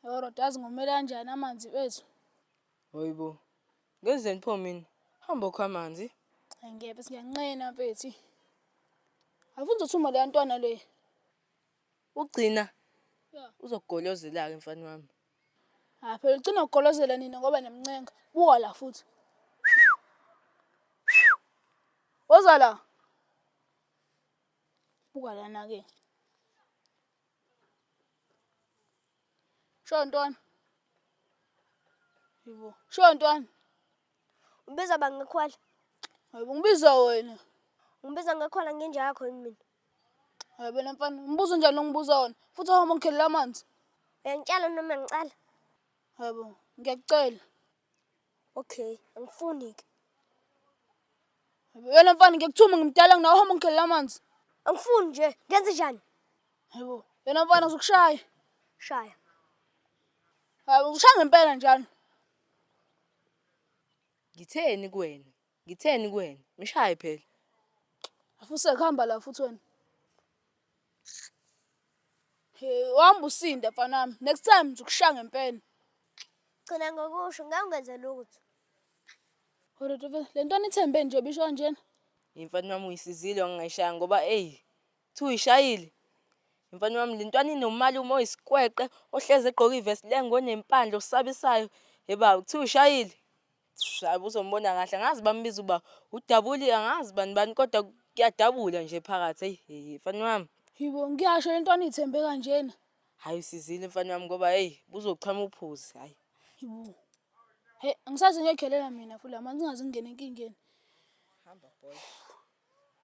Yoro dazi ngomela kanjani amanzi wethu. Hayibo. Ngenzeni pho mina? Hamba ukha amanzi. Ngiyephi siyanqena mfethu. Afunza uthuma le ntwana le. Ugcina Ya. uzokugolozela ke mfana wami. Phela ugcina ukugolozela nina ngoba nemncenga. Buka la futhi. Woza la. Buka lana ke. Shontwana. Yibo. Shontwana. Ubiza bangakhwala. Hayibo ngibiza wena. Ngibiza ngakhwala ngenja yakho mina. Hayibo mfana, umbuzo njani longibuza wona? Futhi awuhamba ngikhelela amanzi. Uyangitshela noma ngicala? Hayibo, ngiyakucela. Okay, angifuni ke. Wena mfana ngikuthuma ngimdala nginawe uhamba ngikhelela amanzi. Angifuni nje, ngenze njani? Hayibo, wena mfana uzokushaya. Shaya. Hayibo, ushaya ngempela njalo. Ngitheni kuwena? Ngitheni kuwena? Mishaye phela. Afuse kuhamba la futhi wena. Wahamba usinde mfana wami. Next time ngizokushaya ngempela. Gcina ngokusho, ngeke ungenze lutho. Hodwa le ntwana ithembe nje bisho kanjena. Imfana wami uyisizile wangishaya ngoba thi uyishayile. Imfana wami le ntwana inomali uma oyisikwekwe ohleze egqoka ivest lengo nempandla osabisayo. Yeba uthi uyishayile. Shabu uzombona kahle ngazi bambiza uba udabuli angazi bani kodwa kuyadabula nje phakathi. Mfana wami. Yibo ngiyasho le ntwana ithembe kanjena. Hayi usizile mfana wami ngoba buzochama uphuzi hayi. Yibo. Angisaze ngiyekhelela mina futhi amanzi ingaze ngingene enkingeni. Hamba boy.